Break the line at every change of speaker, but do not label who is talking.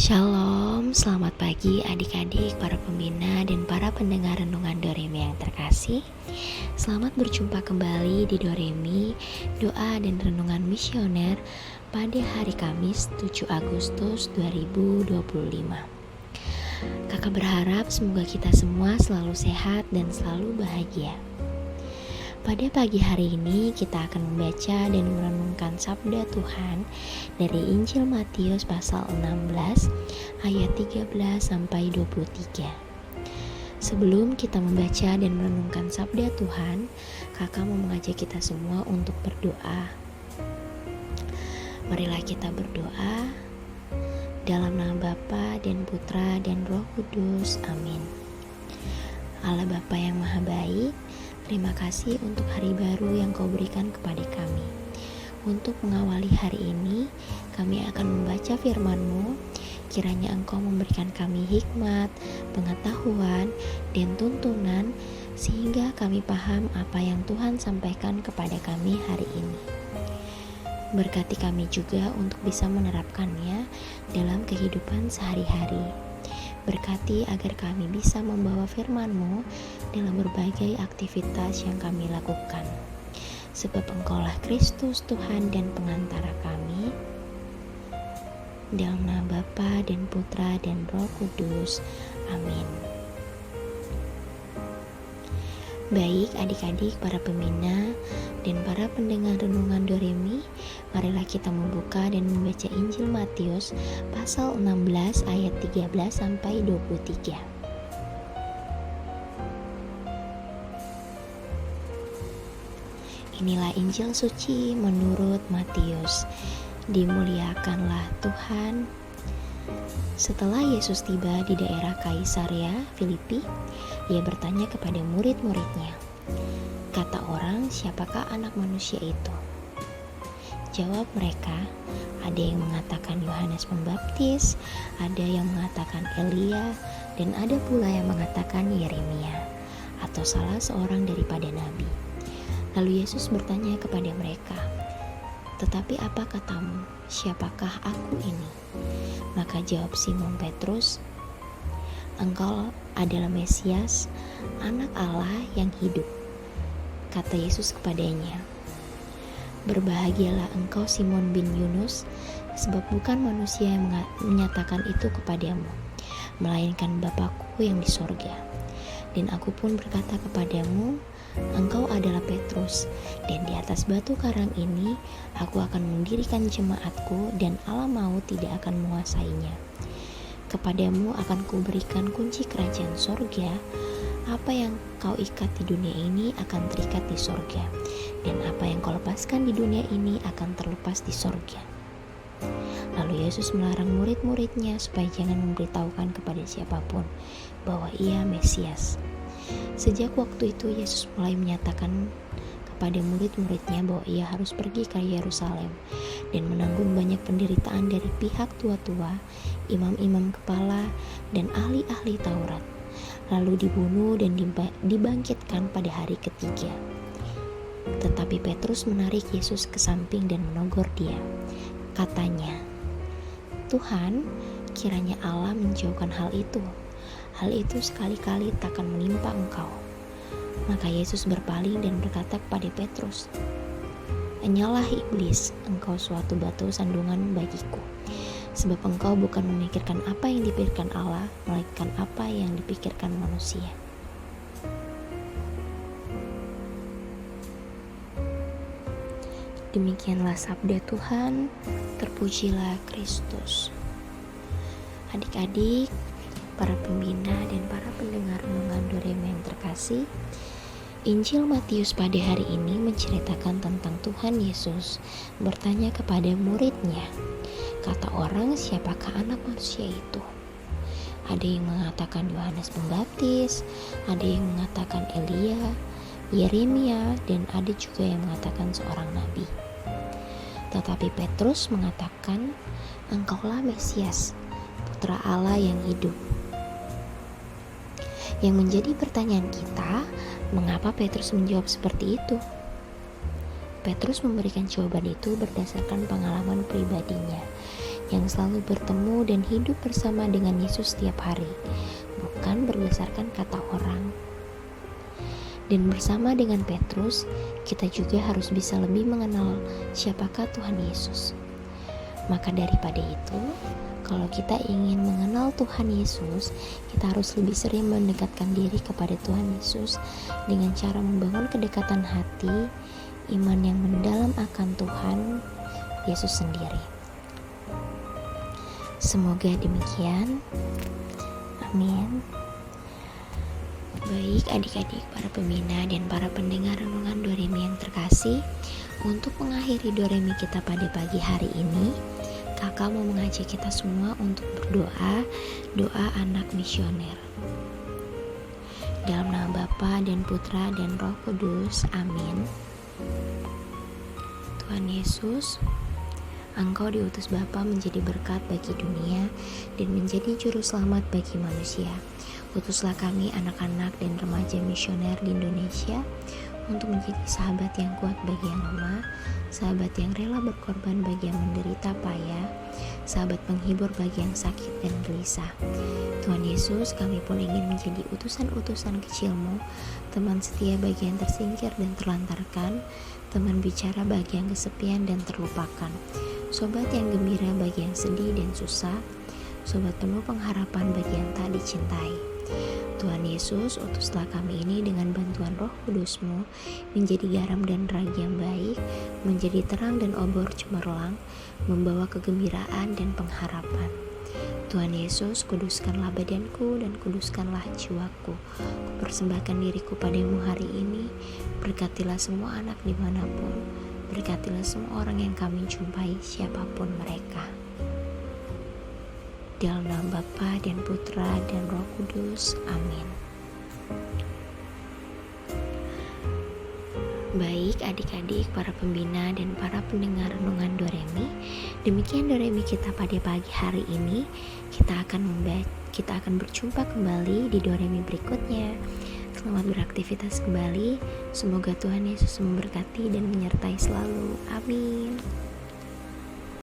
Shalom, selamat pagi adik-adik, para pembina dan para pendengar renungan Doremi yang terkasih. Selamat berjumpa kembali di Doremi, doa dan renungan misioner pada hari Kamis 7 Agustus 2025. Kakak berharap semoga kita semua selalu sehat dan selalu bahagia. Pada pagi hari ini kita akan membaca dan merenungkan sabda Tuhan dari Injil Matius pasal 16 ayat 13 sampai 23. Sebelum kita membaca dan merenungkan sabda Tuhan, kakak mau mengajak kita semua untuk berdoa. Marilah kita berdoa dalam nama Bapa dan Putra dan Roh Kudus. Amin. Allah Bapa yang Maha Baik, terima kasih untuk hari baru yang Kau berikan kepada kami. Untuk mengawali hari ini, kami akan membaca firman-Mu. Kiranya Engkau memberikan kami hikmat, pengetahuan, dan tuntunan, sehingga kami paham apa yang Tuhan sampaikan kepada kami hari ini. Berkati kami juga untuk bisa menerapkannya dalam kehidupan sehari-hari. Berkati agar kami bisa membawa firman-Mu dalam berbagai aktivitas yang kami lakukan. Sebab Engkaulah Kristus Tuhan dan pengantara kami. Dalam nama Bapa dan Putra dan Roh Kudus. Amin. Baik adik-adik, para pembina dan para pendengar renungan Doremi, marilah kita membuka dan membaca Injil Matius pasal 16 ayat 13 sampai 23. Inilah Injil suci menurut Matius. Dimuliakanlah Tuhan. Setelah Yesus tiba di daerah Kaisarea Filipi, Ia bertanya kepada murid-muridnya, "Kata orang, siapakah anak manusia itu?" Jawab mereka, "Ada yang mengatakan Yohanes Pembaptis, ada yang mengatakan Elia, dan ada pula yang mengatakan Yeremia, atau salah seorang daripada nabi." Lalu Yesus bertanya kepada mereka, "Tetapi apa katamu, siapakah aku ini?" Maka jawab Simon Petrus, "Engkau adalah Mesias, anak Allah yang hidup." Kata Yesus kepadanya, "Berbahagialah engkau Simon bin Yunus, sebab bukan manusia yang menyatakan itu kepadamu, melainkan Bapa-Ku yang di sorga. Dan aku pun berkata kepadamu, engkau adalah Petrus, dan di atas batu karang ini aku akan mendirikan jemaatku, dan alam maut tidak akan menguasainya. Kepadamu akan kuberikan kunci kerajaan sorga. Apa yang kau ikat di dunia ini akan terikat di sorga, dan apa yang kau lepaskan di dunia ini akan terlepas di sorga." Lalu Yesus melarang murid-muridnya supaya jangan memberitahukan kepada siapapun bahwa Ia Mesias. Sejak waktu itu Yesus mulai menyatakan kepada murid-muridnya bahwa Ia harus pergi ke Yerusalem dan menanggung banyak penderitaan dari pihak tua-tua, imam-imam kepala, dan ahli-ahli Taurat, lalu dibunuh dan dibangkitkan pada hari ketiga. Tetapi Petrus menarik Yesus ke samping dan menegur Dia. Katanya, "Tuhan, kiranya Allah menjauhkan hal itu. Hal itu sekali-kali takkan menimpa Engkau." Maka Yesus berpaling dan berkata kepada Petrus, "Enyalah iblis, engkau suatu batu sandungan bagiku. Sebab engkau bukan memikirkan apa yang dipikirkan Allah, melainkan apa yang dipikirkan manusia." Demikianlah sabda Tuhan, terpujilah Kristus. Adik-adik, para pembina dan para pendengar renungan Doremi yang terkasih, Injil Matius pada hari ini menceritakan tentang Tuhan Yesus bertanya kepada muridnya, "Kata orang, siapakah anak manusia itu?" Ada yang mengatakan Yohanes Pembaptis, ada yang mengatakan Elia, Yeremia, dan ada juga yang mengatakan seorang nabi. Tetapi Petrus mengatakan, "Engkaulah Mesias, Putra Allah yang hidup." Yang menjadi pertanyaan kita, mengapa Petrus menjawab seperti itu? Petrus memberikan jawaban itu berdasarkan pengalaman pribadinya yang selalu bertemu dan hidup bersama dengan Yesus setiap hari, bukan berdasarkan kata orang. Dan bersama dengan Petrus, kita juga harus bisa lebih mengenal siapakah Tuhan Yesus. Maka daripada itu, kalau kita ingin mengenal Tuhan Yesus, kita harus lebih sering mendekatkan diri kepada Tuhan Yesus dengan cara membangun kedekatan hati, iman yang mendalam akan Tuhan Yesus sendiri. Semoga demikian. Amin. Baik adik-adik, para pembina dan para pendengar renungan Doremi yang terkasih, untuk mengakhiri Doremi kita pada pagi hari ini, kakak mau mengajak kita semua untuk berdoa, doa anak misioner. Dalam nama Bapa dan Putra dan Roh Kudus, amin. Tuhan Yesus, Engkau diutus Bapa menjadi berkat bagi dunia dan menjadi juru selamat bagi manusia. Utuslah kami anak-anak dan remaja misioner di Indonesia untuk menjadi sahabat yang kuat bagi yang lemah, sahabat yang rela berkorban bagi yang menderita payah, sahabat penghibur bagi yang sakit dan gelisah. Tuhan Yesus, kami pun ingin menjadi utusan-utusan kecil-Mu, teman setia bagi yang tersingkir dan terlantarkan, teman bicara bagi yang kesepian dan terlupakan, sobat yang gembira bagi yang sedih dan susah, sobat penuh pengharapan bagi yang tak dicintai. Tuhan Yesus, utuslah kami ini dengan bantuan Roh Kudus-Mu menjadi garam dan ragi yang baik, menjadi terang dan obor cemerlang, membawa kegembiraan dan pengharapan. Tuhan Yesus, kuduskanlah badanku dan kuduskanlah jiwaku. Kupersembahkan diriku padamu hari ini. Berkatilah semua anak dimanapun. Berkatilah semua orang yang kami jumpai, siapapun mereka. Dalam nama Bapa dan Putra dan Roh Kudus, amin. Baik adik-adik, para pembina dan para pendengar renungan Doremi, demikian Doremi kita pada pagi hari ini. Kita akan berjumpa kembali di Doremi berikutnya. Selamat beraktivitas kembali. Semoga Tuhan Yesus memberkati dan menyertai selalu. Amin.